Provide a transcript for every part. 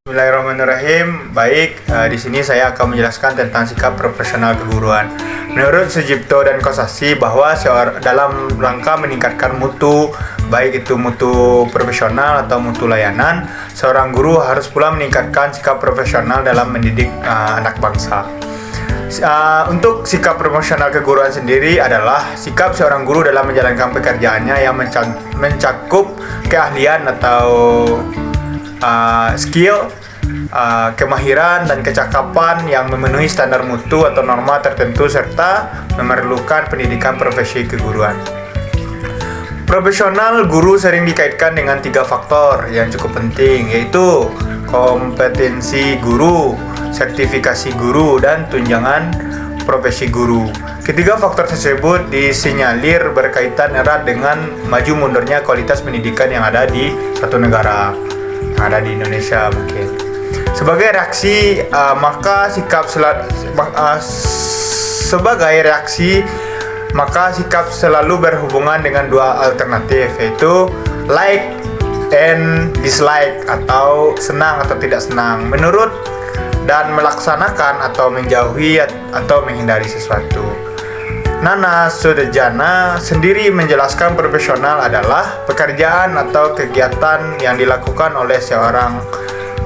Bismillahirrahmanirrahim. Baik, di sini saya akan menjelaskan tentang sikap profesional keguruan. Menurut Sujipto dan Kosasih bahwa dalam rangka meningkatkan mutu, baik itu mutu profesional atau mutu layanan, seorang guru harus pula meningkatkan sikap profesional dalam mendidik anak bangsa. Untuk sikap profesional keguruan sendiri adalah sikap seorang guru dalam menjalankan pekerjaannya yang mencakup keahlian atau skill, kemahiran dan kecakapan yang memenuhi standar mutu atau norma tertentu serta memerlukan pendidikan profesi keguruan. Profesional guru sering dikaitkan dengan 3 faktor yang cukup penting, yaitu kompetensi guru, sertifikasi guru, dan tunjangan profesi guru. Ketiga faktor tersebut disinyalir berkaitan erat dengan maju mundurnya kualitas pendidikan yang ada di suatu negara, yang ada di Indonesia mungkin. Sebagai reaksi, maka sikap selalu berhubungan dengan 2 alternatif, yaitu like and dislike atau senang atau tidak senang, menurut dan melaksanakan atau menjauhi atau menghindari sesuatu. Nana Sudjana sendiri menjelaskan profesional adalah pekerjaan atau kegiatan yang dilakukan oleh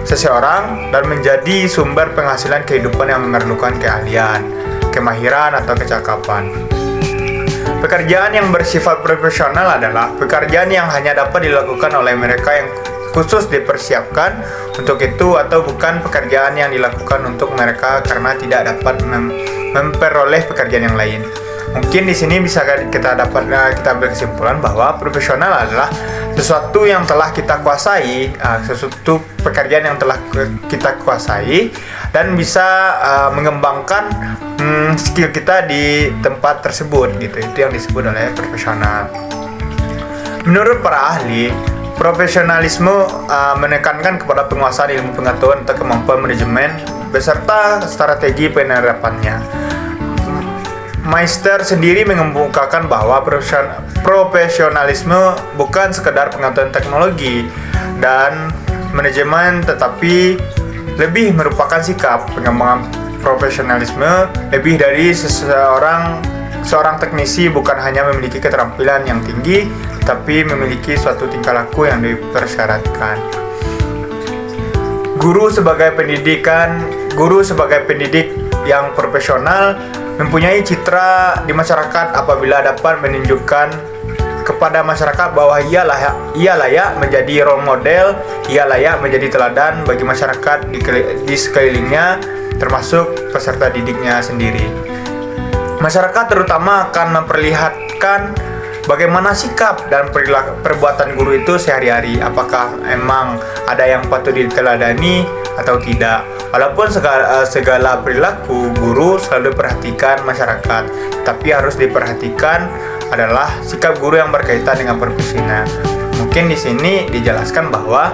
seseorang dan menjadi sumber penghasilan kehidupan yang memerlukan keahlian, kemahiran atau kecakapan. Pekerjaan yang bersifat profesional adalah pekerjaan yang hanya dapat dilakukan oleh mereka yang khusus dipersiapkan untuk itu atau bukan pekerjaan yang dilakukan untuk mereka karena tidak dapat memperoleh pekerjaan yang lain. Mungkin di sini bisa kita ambil kesimpulan bahwa profesional adalah sesuatu yang telah kita kuasai, sesuatu pekerjaan yang telah kita kuasai dan bisa mengembangkan skill kita di tempat tersebut gitu. Itu yang disebut oleh profesional. Menurut para ahli, profesionalisme menekankan kepada penguasaan ilmu pengetahuan atau kemampuan manajemen beserta strategi penerapannya. Meister sendiri mengemukakan bahwa profesionalisme bukan sekedar pengetahuan teknologi dan manajemen, tetapi lebih merupakan sikap. Pengembangan profesionalisme lebih dari seorang teknisi bukan hanya memiliki keterampilan yang tinggi, tapi memiliki suatu tingkah laku yang dipersyaratkan. Guru sebagai pendidik yang profesional mempunyai citra di masyarakat apabila dapat menunjukkan kepada masyarakat bahwa ia layak menjadi role model, ia layak menjadi teladan bagi masyarakat di sekelilingnya, termasuk peserta didiknya sendiri. Masyarakat terutama akan memperlihatkan bagaimana sikap dan perbuatan guru itu sehari-hari, apakah emang ada yang patut diteladani atau tidak. Walaupun segala perilaku guru selalu diperhatikan masyarakat, tapi harus diperhatikan adalah sikap guru yang berkaitan dengan profesinya. Mungkin di sini dijelaskan bahwa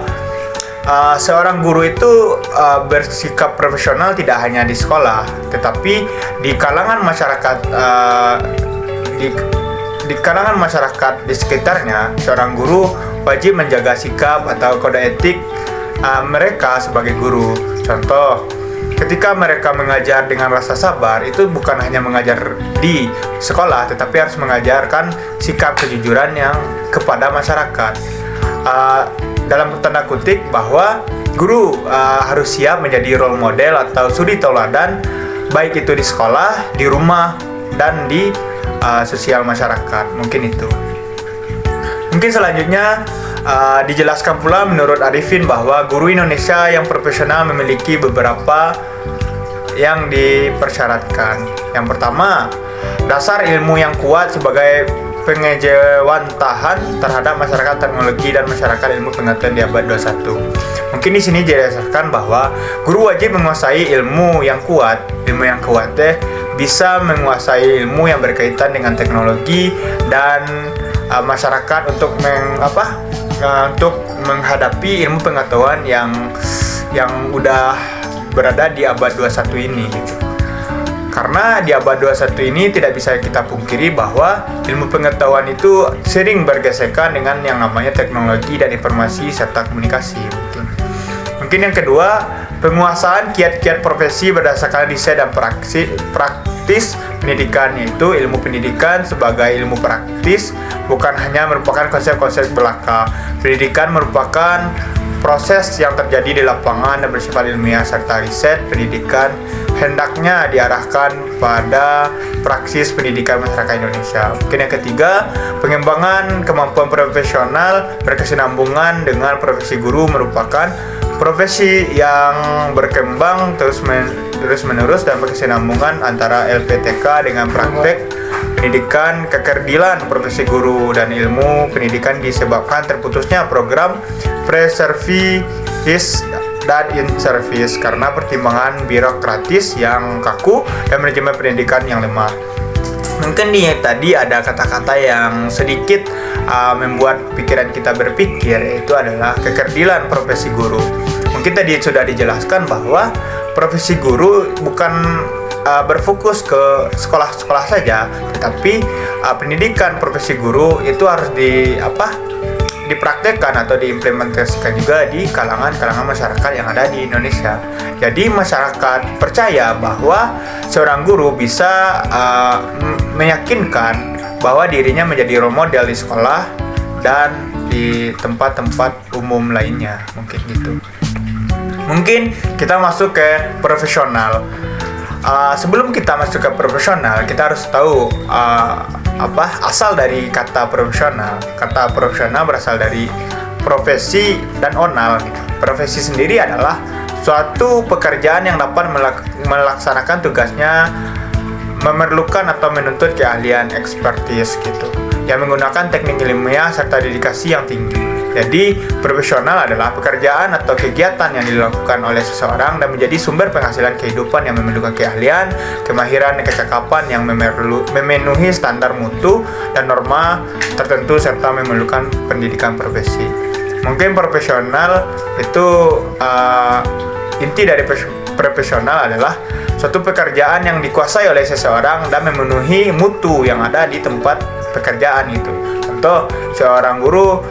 seorang guru itu bersikap profesional tidak hanya di sekolah, tetapi di kalangan masyarakat di sekitarnya. Seorang guru wajib menjaga sikap atau kode etik mereka sebagai guru. Contoh, ketika mereka mengajar dengan rasa sabar, itu bukan hanya mengajar di sekolah, tetapi harus mengajarkan sikap kejujuran yang kepada masyarakat. Dalam tanda kutip bahwa guru harus siap menjadi role model atau suri tauladan, baik itu di sekolah, di rumah, dan di sosial masyarakat. Mungkin itu. Mungkin selanjutnya dijelaskan pula menurut Arifin bahwa guru Indonesia yang profesional memiliki beberapa yang dipersyaratkan. Yang pertama, dasar ilmu yang kuat sebagai pengejawantahan terhadap masyarakat teknologi dan masyarakat ilmu pengetahuan di abad 21. Mungkin di sini dijelaskan bahwa guru wajib menguasai ilmu yang kuat. Ilmu yang kuat bisa menguasai ilmu yang berkaitan dengan teknologi dan masyarakat untuk menghadapi ilmu pengetahuan yang udah berada di abad 21 ini gitu. Karena di abad 21 ini tidak bisa kita pungkiri bahwa ilmu pengetahuan itu sering bergesekan dengan yang namanya teknologi dan informasi serta komunikasi. Mungkin yang kedua, penguasaan kiat-kiat profesi berdasarkan riset dan praktis pendidikan, yaitu ilmu pendidikan sebagai ilmu praktis bukan hanya merupakan konsep-konsep belaka. Pendidikan merupakan proses yang terjadi di lapangan dan bersifat ilmiah, serta riset pendidikan hendaknya diarahkan pada praksis pendidikan masyarakat Indonesia. Mungkin yang ketiga, pengembangan kemampuan profesional berkesinambungan dengan profesi guru merupakan profesi yang berkembang terus-menerus dan berkesinambungan antara LPTK dengan praktek pendidikan. Kekerdilan profesi guru dan ilmu pendidikan disebabkan terputusnya program pre-service dan in-service karena pertimbangan birokratis yang kaku dan manajemen pendidikan yang lemah. Mungkin tadi ada kata-kata yang sedikit membuat pikiran kita berpikir, yaitu adalah kekerdilan profesi guru. Mungkin tadi sudah dijelaskan bahwa profesi guru bukan berfokus ke sekolah-sekolah saja, tetapi pendidikan profesi guru itu harus dipraktekkan atau diimplementasikan juga di kalangan masyarakat yang ada di Indonesia. Jadi masyarakat percaya bahwa seorang guru bisa meyakinkan bahwa dirinya menjadi role model di sekolah dan di tempat-tempat umum lainnya, mungkin gitu. Mungkin kita masuk ke profesional. Sebelum kita masuk ke profesional, kita harus tahu asal dari kata profesional. Kata profesional berasal dari profesi dan onal. Profesi sendiri adalah suatu pekerjaan yang dapat melaksanakan tugasnya memerlukan atau menuntut keahlian ekspertis gitu, yang menggunakan teknik ilmiah serta dedikasi yang tinggi. Jadi, profesional adalah pekerjaan atau kegiatan yang dilakukan oleh seseorang dan menjadi sumber penghasilan kehidupan yang memerlukan keahlian, kemahiran, dan kecakapan yang memenuhi standar mutu dan norma tertentu serta memerlukan pendidikan profesi. Mungkin profesional itu inti dari profesional adalah suatu pekerjaan yang dikuasai oleh seseorang dan memenuhi mutu yang ada di tempat pekerjaan itu. Contoh, seorang guru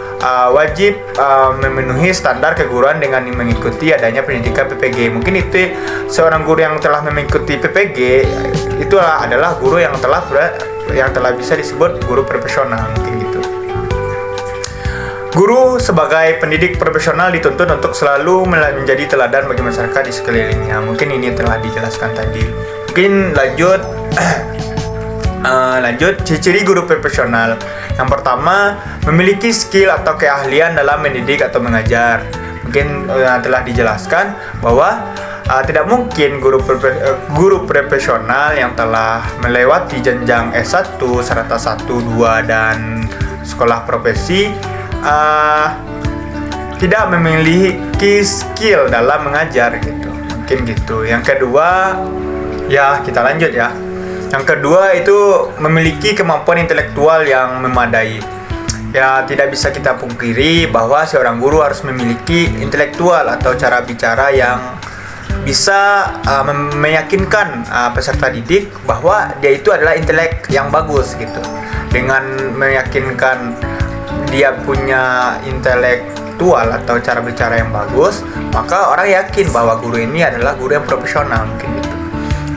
wajib memenuhi standar keguruan dengan mengikuti adanya pendidikan PPG. Mungkin itu seorang guru yang telah mengikuti PPG itu adalah guru yang telah bisa disebut guru profesional, mungkin gitu. Guru sebagai pendidik profesional dituntut untuk selalu menjadi teladan bagi masyarakat di sekelilingnya. Mungkin ini telah dijelaskan tadi. Mungkin lanjut ciri-ciri guru profesional. Yang pertama, memiliki skill atau keahlian dalam mendidik atau mengajar. Mungkin telah dijelaskan bahwa tidak mungkin guru profesional yang telah melewati jenjang S1, serata 1, 2 dan sekolah profesi tidak memiliki skill dalam mengajar gitu. Mungkin gitu. Yang kedua, kita lanjut ya. Yang kedua itu memiliki kemampuan intelektual yang memadai. Ya, tidak bisa kita pungkiri bahwa seorang guru harus memiliki intelektual atau cara bicara yang bisa meyakinkan peserta didik bahwa dia itu adalah intelek yang bagus gitu. Dengan meyakinkan dia punya intelektual atau cara bicara yang bagus, maka orang yakin bahwa guru ini adalah guru yang profesional, mungkin gitu.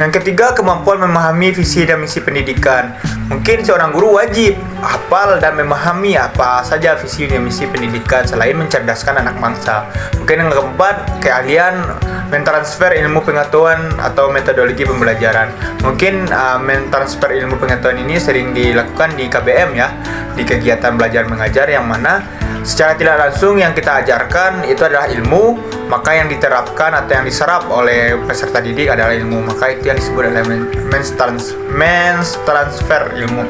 Yang ketiga, kemampuan memahami visi dan misi pendidikan. Mungkin seorang guru wajib hafal dan memahami apa saja visi dan misi pendidikan selain mencerdaskan anak bangsa. Mungkin yang keempat, keahlian mentransfer ilmu pengetahuan atau metodologi pembelajaran. Mungkin mentransfer ilmu pengetahuan ini sering dilakukan di KBM ya, di kegiatan belajar mengajar, yang mana secara tidak langsung yang kita ajarkan itu adalah ilmu, maka yang diterapkan atau yang diserap oleh peserta didik adalah ilmu, maka itu yang disebut adalah transfer ilmu.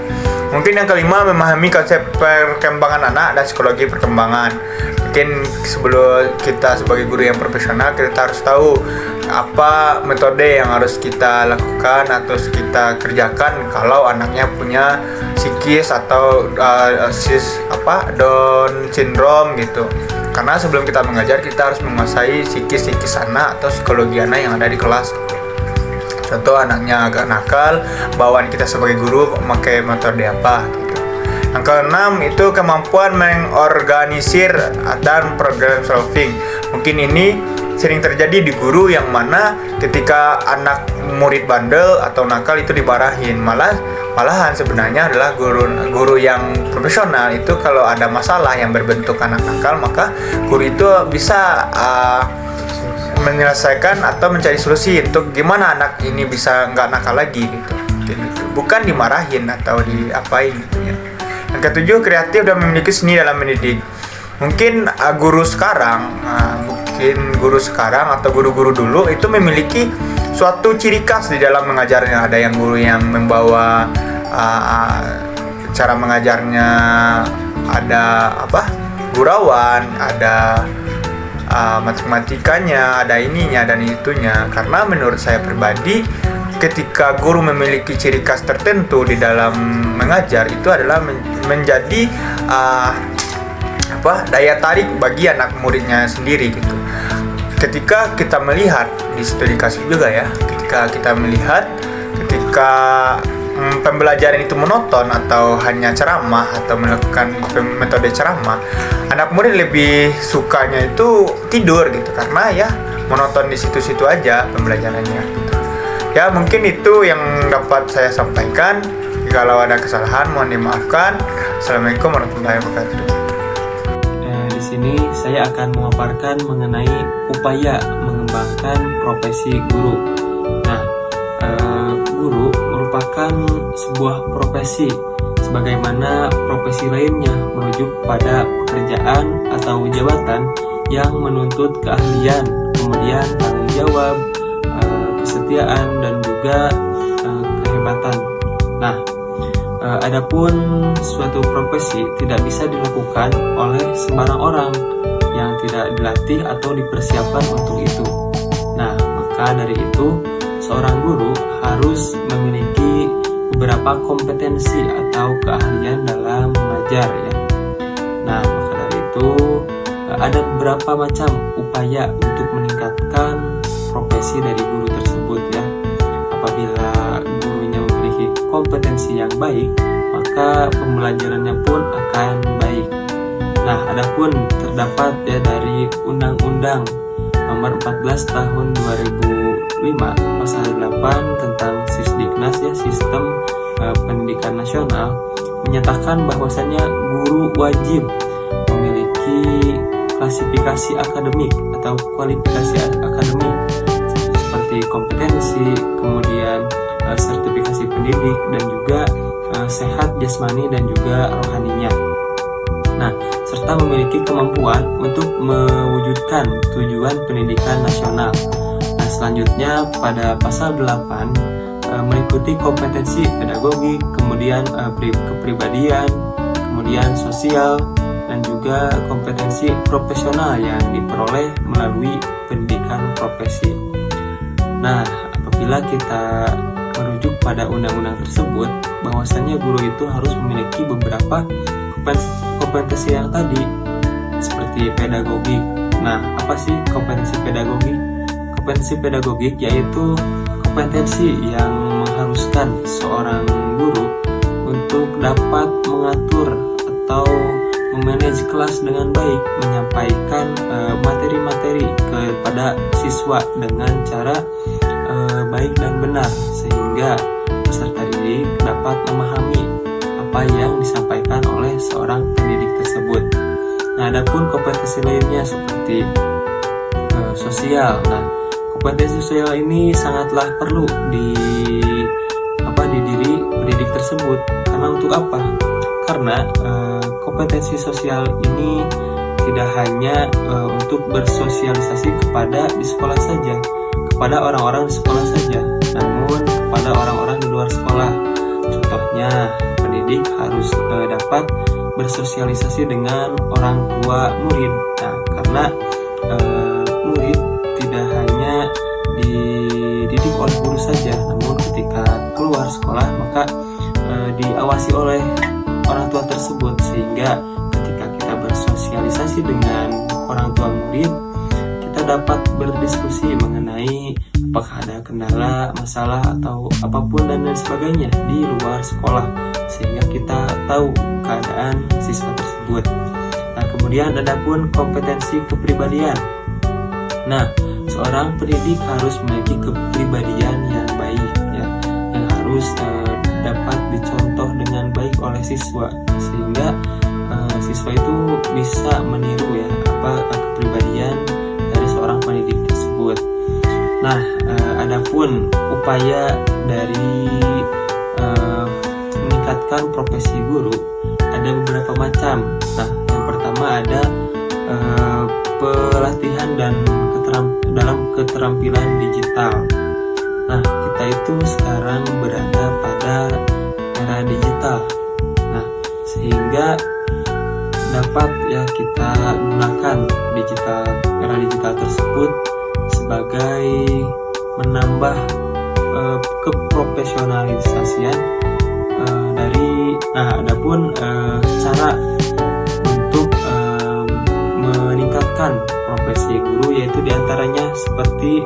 Mungkin yang kelima, memahami konsep perkembangan anak dan psikologi perkembangan. Mungkin sebelum kita sebagai guru yang profesional, kita harus tahu apa metode yang harus kita lakukan atau kita kerjakan kalau anaknya punya psikis atau Down syndrome gitu. Karena sebelum kita mengajar, kita harus menguasai psikis anak atau psikologi anak yang ada di kelas. Contoh anaknya agak nakal, bawaan kita sebagai guru memakai metode apa gitu. Yang keenam itu kemampuan mengorganisir dan problem solving. Mungkin ini sering terjadi di guru yang mana ketika anak murid bandel atau nakal itu dimarahin. Malahan sebenarnya adalah guru yang profesional itu kalau ada masalah yang berbentuk anak nakal, maka guru itu bisa menyelesaikan atau mencari solusi untuk gimana anak ini bisa nggak nakal lagi gitu. Bukan dimarahin atau diapain gitu ya. Yang ketujuh, kreatif dan memiliki seni dalam mendidik. Mungkin guru sekarang atau guru-guru dulu itu memiliki suatu ciri khas di dalam mengajarnya. Ada yang guru yang membawa cara mengajarnya ada gurauan, ada matematikanya, ada ininya dan itunya. Karena menurut saya pribadi, ketika guru memiliki ciri khas tertentu di dalam mengajar, itu adalah menjadi daya tarik bagi anak muridnya sendiri gitu. Ketika kita melihat di situ dikasih juga ya, ketika pembelajaran itu monoton atau hanya ceramah atau melakukan metode ceramah, anak murid lebih sukanya itu tidur gitu, karena ya monoton di situ-situ aja pembelajarannya gitu. Ya mungkin itu yang dapat saya sampaikan. Kalau ada kesalahan mohon dimaafkan. Assalamualaikum warahmatullahi wabarakatuh. Di sini saya akan memaparkan mengenai upaya mengembangkan profesi guru. Nah, guru merupakan sebuah profesi sebagaimana profesi lainnya merujuk pada pekerjaan atau jabatan yang menuntut keahlian, kemudian tanggung jawab, kesetiaan dan juga kehebatan. Nah, adapun suatu profesi tidak bisa dilakukan oleh sembarang orang yang tidak dilatih atau dipersiapkan untuk itu. Nah, maka dari itu seorang guru harus memiliki beberapa kompetensi atau keahlian dalam mengajar ya. Nah, maka dari itu ada beberapa macam upaya untuk meningkatkan profesi dari guru tersebut ya. Apabila gurunya memiliki kompetensi yang baik, maka pembelajarannya pun akan baik. Nah, adapun terdapat ya dari Undang-Undang Nomor 14 Tahun 2005 Pasal 8 tentang Sisdiknas ya, Sistem Pendidikan Nasional, menyatakan bahwasannya guru wajib memiliki klasifikasi akademik atau kualifikasi akademik seperti kompetensi, kemudian sertifikasi pendidik dan juga sehat jasmani dan juga rohaninya. Nah, serta memiliki kemampuan untuk mewujudkan tujuan pendidikan nasional. Nah, selanjutnya pada pasal 8 meliputi kompetensi pedagogik, kemudian kepribadian, kemudian sosial, dan juga kompetensi profesional yang diperoleh melalui pendidikan profesi. Nah, apabila kita merujuk pada undang-undang tersebut, bahwasannya guru itu harus memiliki beberapa kompetensi yang tadi, seperti pedagogik. Nah, apa sih kompetensi pedagogik? Kompetensi pedagogik yaitu kompetensi yang mengharuskan seorang guru untuk dapat mengatur atau memanage kelas dengan baik, menyampaikan materi-materi kepada siswa dengan cara baik dan benar, sehingga peserta didik dapat memahami apa yang disampaikan oleh seorang pendidik tersebut. Nah, adapun kompetensi lainnya seperti sosial. Nah, kompetensi sosial ini sangatlah perlu di diri pendidik tersebut. Karena untuk apa? Karena kompetensi sosial ini tidak hanya untuk bersosialisasi di sekolah saja, kepada orang-orang di sekolah saja, namun kepada orang-orang di luar sekolah. Contohnya, pendidik harus dapat bersosialisasi dengan orang tua murid. Nah, karena murid tidak hanya dididik oleh guru saja, namun ketika keluar sekolah maka diawasi oleh orang tua tersebut, sehingga ketika kita bersosialisasi dengan orang tua murid, kita dapat berdiskusi mengenai apakah ada kendala, masalah atau apapun dan lain sebagainya di luar sekolah, sehingga kita tahu keadaan siswa tersebut. Nah, kemudian ada pun kompetensi kepribadian. Nah, seorang pendidik harus memiliki kepribadian yang baik ya, yang harus dapat dicontoh dengan baik oleh siswa, sehingga siswa itu bisa meniru ya kepribadian dari seorang pendidik tersebut. Nah, adapun upaya dari meningkatkan profesi guru ada beberapa macam. Nah, yang pertama ada pelatihan dan dalam keterampilan digital. Nah, kita itu sekarang berada pada era digital. Nah, sehingga dapat ya kita gunakan era digital tersebut sebagai menambah keprofesionalisasian adapun cara untuk meningkatkan profesi guru yaitu diantaranya seperti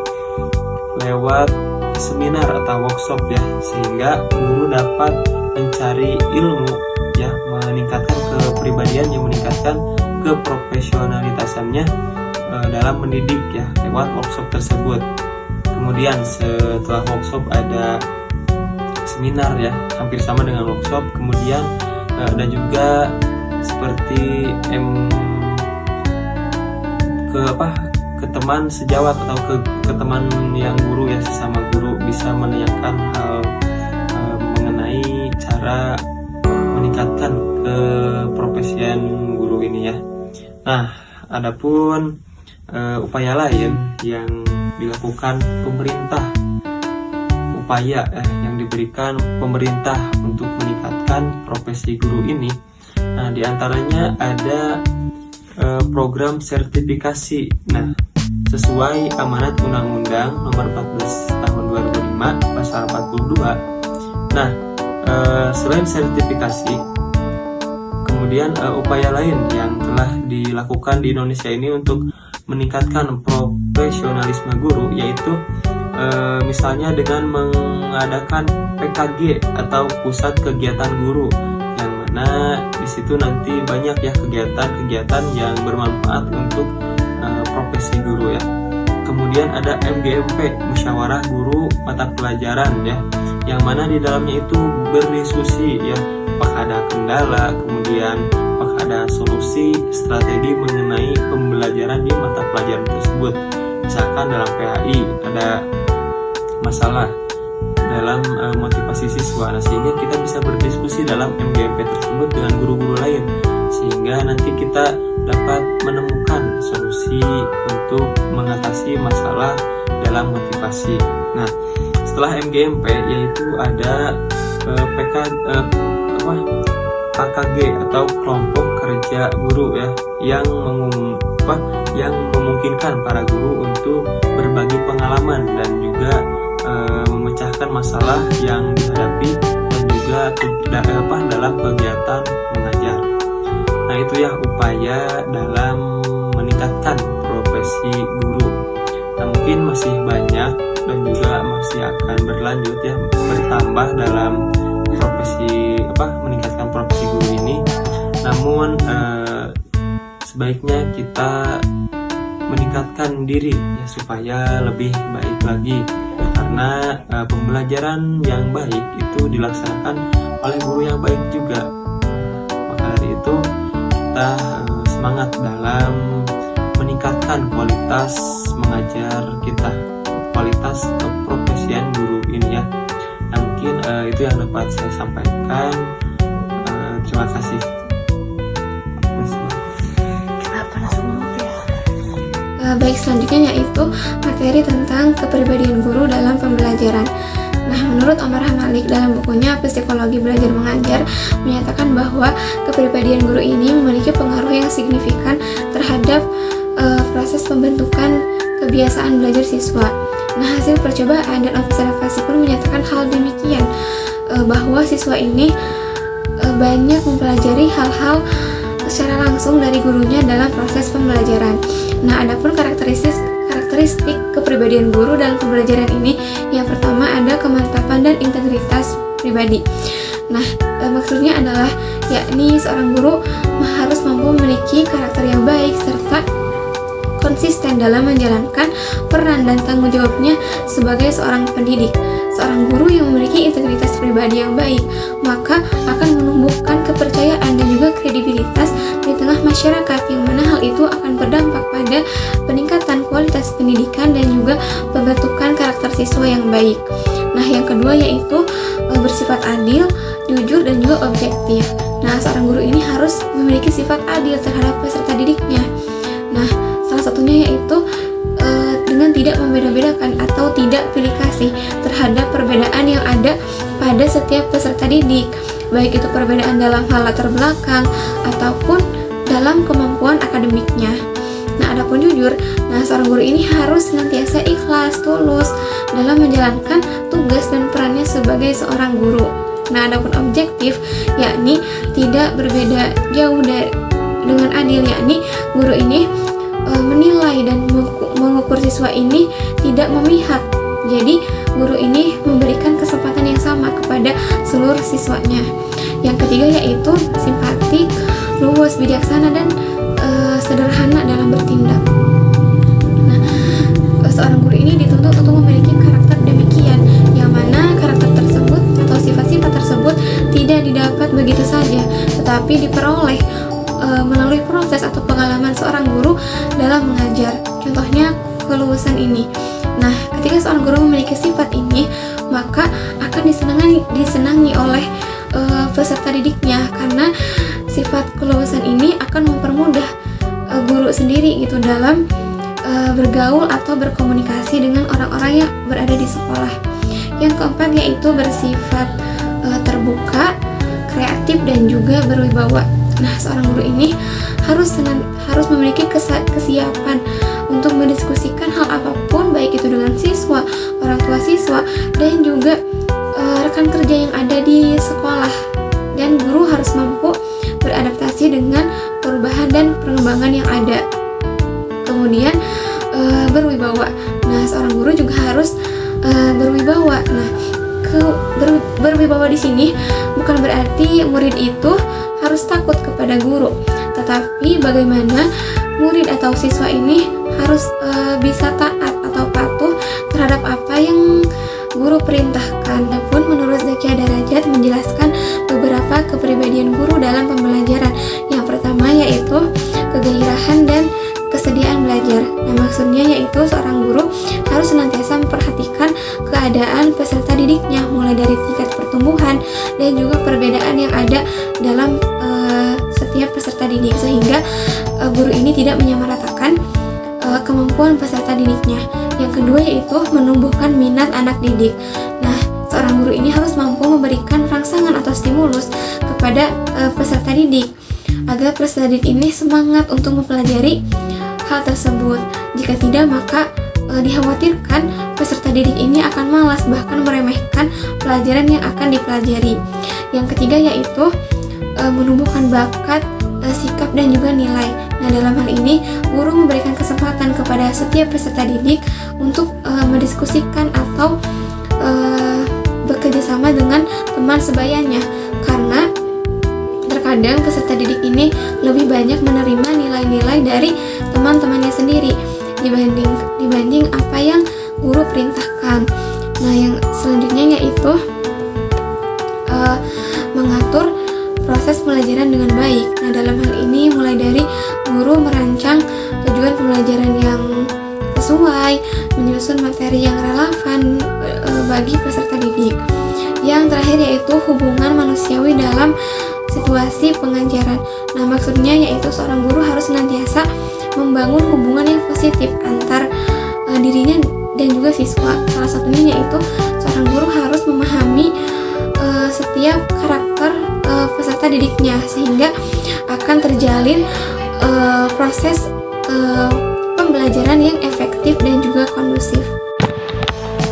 lewat seminar atau workshop ya, sehingga guru dapat mencari ilmu ya, meningkatkan kepribadian yang meningkatkan keprofesionalitasannya dalam mendidik ya lewat workshop tersebut. Kemudian setelah workshop ada seminar ya, hampir sama dengan workshop. Kemudian ada juga seperti ke teman sejawat atau ke teman yang guru ya, sesama guru bisa menanyakan hal mengenai cara meningkatkan keprofesian guru ini ya. Nah, adapun upaya lain yang dilakukan pemerintah, yang diberikan pemerintah untuk meningkatkan profesi guru ini. Nah, diantaranya ada program sertifikasi. Nah, sesuai amanat Undang-Undang Nomor 14 Tahun 2005 Pasal 42. Nah, selain sertifikasi, kemudian upaya lain yang telah dilakukan di Indonesia ini untuk meningkatkan profesionalisme guru yaitu misalnya dengan mengadakan PKG atau pusat kegiatan guru, yang mana di situ nanti banyak ya kegiatan-kegiatan yang bermanfaat untuk profesi guru ya. Kemudian ada MGMP, musyawarah guru mata pelajaran ya, yang mana di dalamnya itu berdiskusi ya, apakah ada kendala, kemudian apakah ada solusi strategi mengenai pembelajaran di mata pelajaran tersebut. Misalkan dalam PHI ada masalah dalam motivasi siswa, nah sehingga kita bisa berdiskusi dalam MGMP tersebut dengan guru-guru lain, sehingga nanti kita dapat menemukan solusi untuk mengatasi masalah dalam motivasi. Nah, setelah MGMP yaitu ada KKG atau kelompok kerja guru ya, yang memungkinkan para guru untuk berbagi pengalaman dan juga memecahkan masalah yang dihadapi dan juga dalam kegiatan mengajar. Nah, itu ya upaya dalam meningkatkan profesi guru. Nah, mungkin masih banyak dan juga masih akan berlanjut ya, bertambah dalam meningkatkan profesi guru ini. Namun sebaiknya kita meningkatkan diri ya supaya lebih baik lagi, karena pembelajaran yang baik itu dilaksanakan oleh guru yang baik juga. Maka dari itu kita semangat dalam meningkatkan kualitas mengajar kita, kualitas keprofesian guru ini ya. Nah, mungkin itu yang dapat saya sampaikan. Terima kasih. Baik, selanjutnya yaitu materi tentang kepribadian guru dalam pembelajaran. Nah, menurut Omar Hamalik dalam bukunya Psikologi Belajar Mengajar menyatakan bahwa kepribadian guru ini memiliki pengaruh yang signifikan terhadap proses pembentukan kebiasaan belajar siswa. Nah, hasil percobaan dan observasi pun menyatakan hal demikian, bahwa siswa ini banyak mempelajari hal-hal secara langsung dari gurunya dalam proses pembelajaran. Nah, adapun karakteristik karakteristik kepribadian guru dalam pembelajaran ini. Yang pertama ada kemantapan dan integritas pribadi. Nah, maksudnya adalah yakni seorang guru harus mampu memiliki karakter yang baik serta konsisten dalam menjalankan peran dan tanggung jawabnya sebagai seorang pendidik. Seorang guru yang memiliki integritas pribadi yang baik, maka akan menumbuhkan kepercayaan dan juga kredibilitas di tengah masyarakat, yang mana hal itu akan berdampak pada peningkatan kualitas pendidikan dan juga pembentukan karakter siswa yang baik. Nah, yang kedua yaitu bersifat adil, jujur, dan juga objektif. Nah, seorang guru ini harus memiliki sifat adil terhadap peserta didiknya. Nah, salah satunya yaitu dengan tidak membeda-bedakan atau tidak pilih kasih terhadap perbedaan yang ada pada setiap peserta didik, baik itu perbedaan dalam hal latar belakang ataupun dalam kemampuan akademiknya. Nah, adapun jujur, seorang guru ini harus senantiasa ikhlas, tulus dalam menjalankan tugas dan perannya sebagai seorang guru. Nah, adapun objektif, yakni tidak berbeda jauh dengan adil, yakni guru ini menilai dan mengukur siswa ini tidak memihak. Jadi guru ini memberikan kesempatan yang sama kepada seluruh siswanya. Yang ketiga yaitu simpatik, luwes, bijaksana, dan sederhana dalam bertindak. Nah, seorang guru ini dituntut untuk memiliki karakter demikian, yang mana karakter tersebut atau sifat-sifat tersebut tidak didapat begitu saja, tetapi diperoleh melalui proses atau pengalaman seorang guru dalam mengajar. Contohnya keluasan ini. Nah, ketika seorang guru memiliki sifat ini, maka akan disenangi oleh peserta didiknya, karena sifat keluasan ini akan mempermudah guru sendiri gitu dalam bergaul atau berkomunikasi dengan orang-orang yang berada di sekolah. Yang keempat yaitu bersifat terbuka, kreatif, dan juga berwibawa. Nah, seorang guru ini harus memiliki kesiapan untuk mendiskusikan hal apapun, baik itu dengan siswa, orang tua siswa, dan juga rekan kerja yang ada di sekolah. Dan guru harus mampu beradaptasi dengan perubahan dan perkembangan yang ada. Kemudian berwibawa. Nah, seorang guru juga harus berwibawa. Nah, berwibawa di sini bukan berarti murid itu harus takut kepada guru, tetapi bagaimana murid atau siswa ini harus bisa taat atau patuh terhadap apa yang guru perintahkan. Adapun menurut Zakia Darajat menjelaskan beberapa kepribadian guru dalam pembelajaran. Yang pertama yaitu kegairahan dan kesediaan belajar. Nah, maksudnya yaitu seorang guru harus senantiasa memperhatikan keadaan peserta didiknya, mulai dari tingkat pertumbuhan dan juga perbedaan yang ada dalam setiap peserta didik, sehingga guru ini tidak menyamaratakan kemampuan peserta didiknya. Yang kedua yaitu menumbuhkan minat anak didik. Nah, seorang guru ini harus mampu memberikan rangsangan atau stimulus kepada peserta didik agar peserta didik ini semangat untuk mempelajari hal tersebut. Jika tidak, maka dikhawatirkan peserta didik ini akan malas, bahkan meremehkan pelajaran yang akan dipelajari. Yang ketiga yaitu menumbuhkan bakat, sikap, dan juga nilai. Nah, dalam hal ini guru memberikan kesempatan kepada setiap peserta didik untuk mendiskusikan atau bekerja sama dengan teman sebayanya, karena terkadang peserta didik ini lebih banyak menerima nilai-nilai dari teman-temannya sendiri dibanding apa yang guru perintahkan. Nah, yang selanjutnya yaitu mengatur proses pembelajaran dengan baik. Nah, dalam hal ini mulai dari guru merancang tujuan pembelajaran yang sesuai, menyusun materi yang relevan bagi peserta didik. Yang terakhir yaitu hubungan manusiawi dalam situasi pengajaran. Nah, maksudnya yaitu seorang guru harus senantiasa membangun hubungan yang positif antar dirinya dan juga siswa. Salah satunya yaitu seorang guru harus memahami setiap karakter peserta didiknya, sehingga akan terjalin proses pembelajaran yang efektif dan juga kondusif.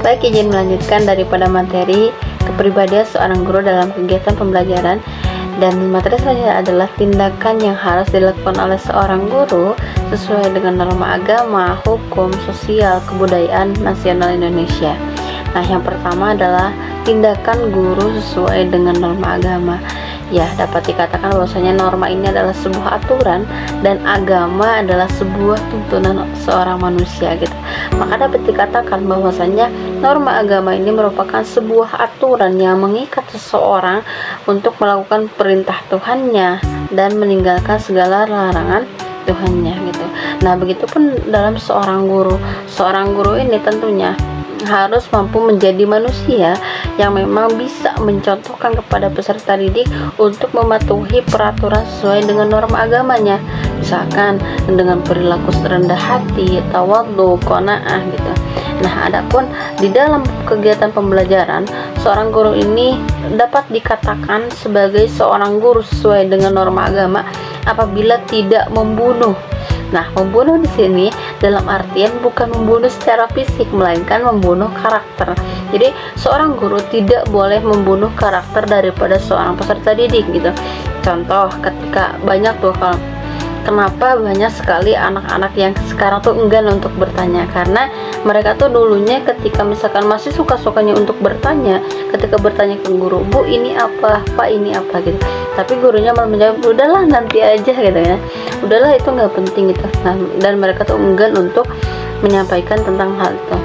Baik, izin melanjutkan daripada materi kepribadian seorang guru dalam kegiatan pembelajaran. Dan materi selanjutnya adalah tindakan yang harus dilakukan oleh seorang guru sesuai dengan norma agama, hukum, sosial, kebudayaan nasional Indonesia. Nah, yang pertama adalah tindakan guru sesuai dengan norma agama. Ya, dapat dikatakan bahwasanya norma ini adalah sebuah aturan dan agama adalah sebuah tuntunan seorang manusia gitu. Maka dapat dikatakan bahwasanya norma agama ini merupakan sebuah aturan yang mengikat seseorang untuk melakukan perintah Tuhannya dan meninggalkan segala larangan Tuhannya gitu. Nah, begitupun dalam seorang guru. Seorang guru ini tentunya harus mampu menjadi manusia yang memang bisa mencontohkan kepada peserta didik untuk mematuhi peraturan sesuai dengan norma agamanya, misalkan dengan perilaku rendah hati, tawadhu, qanaah gitu. Nah, adapun di dalam kegiatan pembelajaran, seorang guru ini dapat dikatakan sebagai seorang guru sesuai dengan norma agama apabila tidak membunuh. Nah, membunuh di sini dalam artian bukan membunuh secara fisik, melainkan membunuh karakter. Jadi, seorang guru tidak boleh membunuh karakter daripada seorang peserta didik gitu. Contoh, ketika banyak tuh kenapa banyak sekali anak-anak yang sekarang tuh enggan untuk bertanya, karena mereka tuh dulunya ketika misalkan masih suka-sukanya untuk bertanya, ketika bertanya ke guru, "Bu, ini apa? Pak, ini apa?" gitu. Tapi gurunya malah menjawab, "Udahlah, nanti aja," gitu ya. Udahlah, itu nggak penting gitu. Nah, dan mereka tuh enggan untuk menyampaikan tentang hal itu.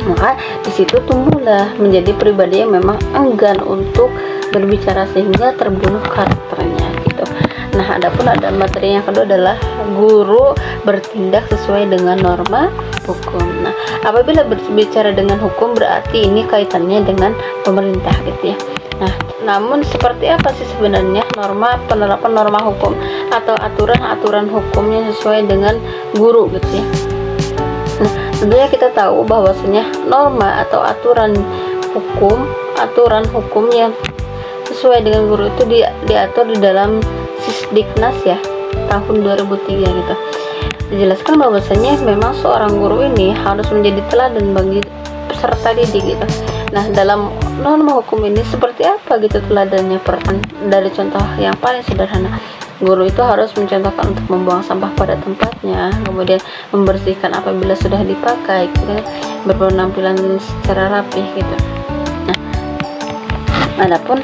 Maka di situ tumbuhlah menjadi pribadi yang memang enggan untuk berbicara sehingga terbunuh karakternya gitu. Nah, adapun ada materi yang kedua adalah guru bertindak sesuai dengan norma hukum. Nah, apabila berbicara dengan hukum berarti ini kaitannya dengan pemerintah gitu ya. Nah, namun seperti apa sih sebenarnya penerapan norma hukum atau aturan-aturan hukum yang sesuai dengan guru gitu ya. Nah, sebenarnya kita tahu bahwasanya norma atau aturan hukum yang sesuai dengan guru itu diatur di dalam Sisdiknas ya tahun 2003 gitu. Dijelaskan bahwasanya memang seorang guru ini harus menjadi teladan bagi peserta didik gitu. Nah, dalam norma hukum ini seperti apa gitu teladannya? Dari contoh yang paling sederhana, guru itu harus mencontohkan untuk membuang sampah pada tempatnya, kemudian membersihkan apabila sudah dipakai gitu kan, berpenampilan secara rapih gitu. Nah, adapun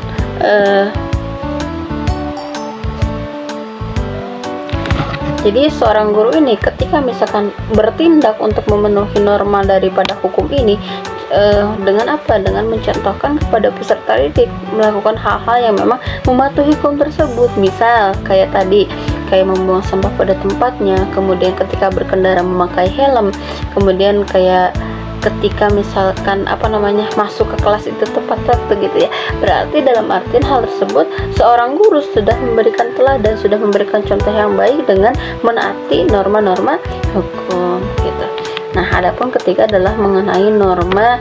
jadi seorang guru ini ketika misalkan bertindak untuk memenuhi norma daripada hukum ini dengan apa? Dengan mencontohkan kepada peserta didik melakukan hal-hal yang memang mematuhi hukum tersebut. Misal kayak tadi, kayak membuang sampah pada tempatnya, kemudian ketika berkendara memakai helm, kemudian kayak ketika misalkan masuk ke kelas itu tepat waktu gitu ya. Berarti dalam artian hal tersebut seorang guru sudah memberikan teladan, sudah memberikan contoh yang baik dengan menaati norma-norma hukum gitu. Nah, adapun ketiga adalah mengenai norma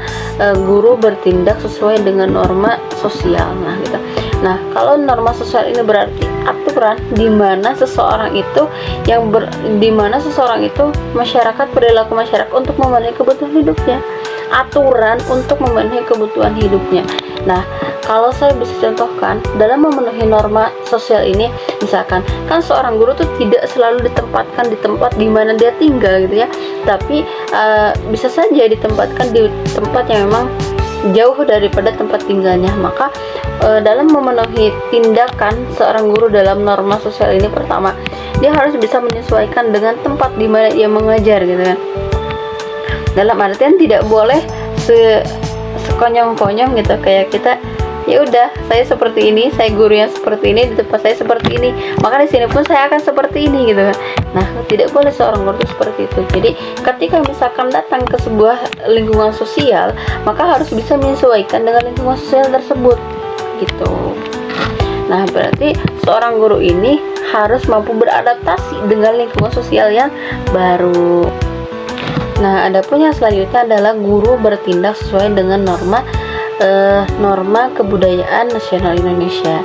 guru bertindak sesuai dengan norma sosial. Nah, gitu. Nah, kalau norma sosial ini berarti aturan di mana seseorang itu masyarakat, perilaku masyarakat untuk memenuhi kebutuhan hidupnya. Aturan untuk memenuhi kebutuhan hidupnya. Nah, kalau saya bisa contohkan dalam memenuhi norma sosial ini, misalkan kan seorang guru tuh tidak selalu ditempatkan di tempat di mana dia tinggal gitu ya, tapi bisa saja ditempatkan di tempat yang memang jauh daripada tempat tinggalnya. Maka dalam memenuhi tindakan seorang guru dalam norma sosial ini, pertama dia harus bisa menyesuaikan dengan tempat di mana ia mengajar gitu kan. Dalam artian tidak boleh sekonyong-konyong gitu, kayak kita ya udah saya seperti ini, saya guru yang seperti ini, di tempat saya seperti ini, maka di sini pun saya akan seperti ini gitu kan. Nah, tidak boleh seorang guru seperti itu. Jadi ketika misalkan datang ke sebuah lingkungan sosial, maka harus bisa menyesuaikan dengan lingkungan sosial tersebut gitu. Nah, berarti seorang guru ini harus mampu beradaptasi dengan lingkungan sosial yang baru. Nah, adapun yang selanjutnya adalah guru bertindak sesuai dengan norma kebudayaan nasional Indonesia.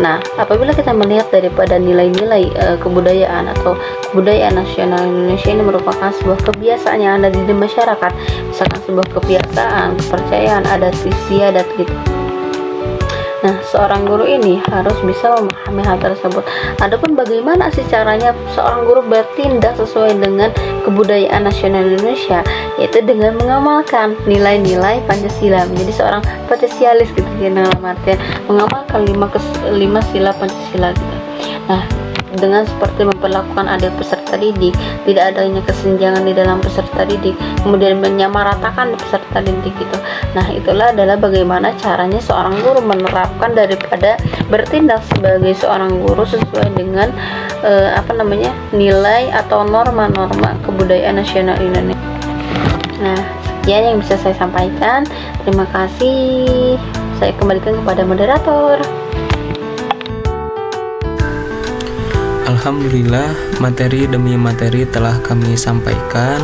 Nah, apabila kita melihat daripada nilai-nilai kebudayaan atau kebudayaan nasional Indonesia ini merupakan sebuah kebiasaan yang ada di masyarakat, misalkan sebuah kebiasaan, kepercayaan, adat istiadat gitu. Nah, seorang guru ini harus bisa memahami hal tersebut. Adapun bagaimana sih caranya seorang guru bertindak sesuai dengan kebudayaan nasional Indonesia, yaitu dengan mengamalkan nilai-nilai Pancasila, menjadi seorang Pancasialis gitu ya, dalam artian mengamalkan 5 sila Pancasila gitu. Nah, dengan seperti memperlakukan adil peserta didik, tidak adanya kesenjangan di dalam peserta didik, kemudian menyamaratakan peserta didik gitu. Nah, itulah adalah bagaimana caranya seorang guru menerapkan daripada bertindak sebagai seorang guru sesuai dengan nilai atau norma-norma kebudayaan nasional Indonesia. Nah, sekian yang bisa saya sampaikan. Terima kasih. Saya kembalikan kepada moderator. Alhamdulillah, materi demi materi telah kami sampaikan.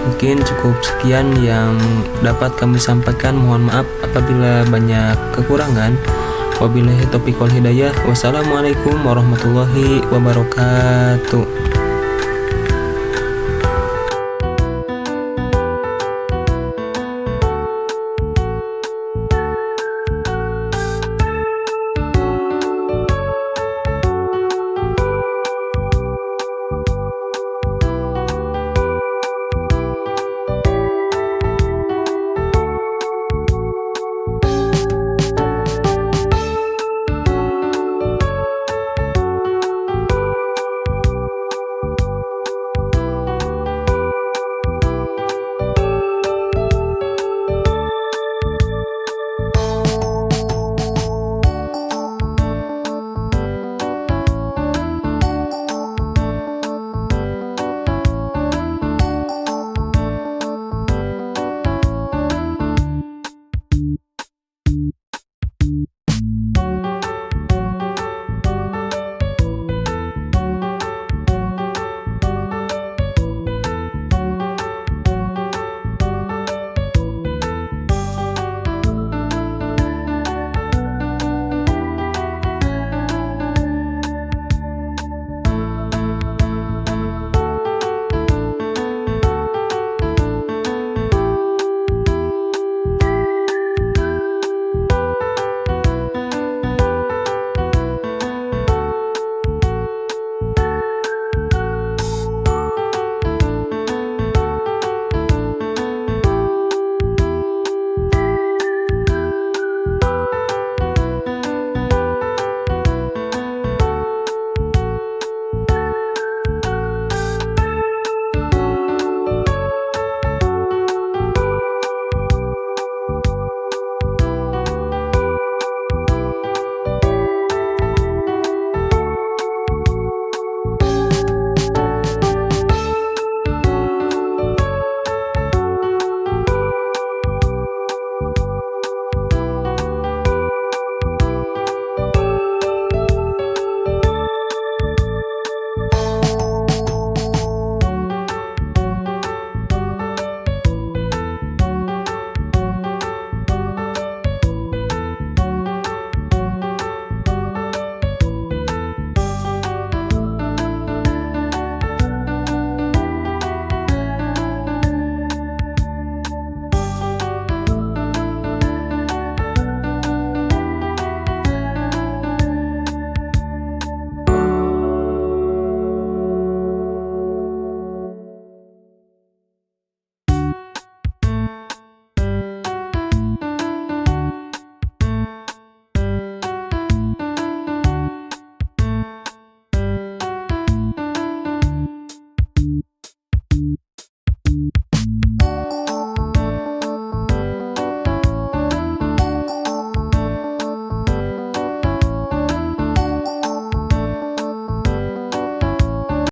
Mungkin cukup sekian yang dapat kami sampaikan. Mohon maaf apabila banyak kekurangan. Wabillahi taufiq wal hidayah. Wassalamualaikum warahmatullahi wabarakatuh.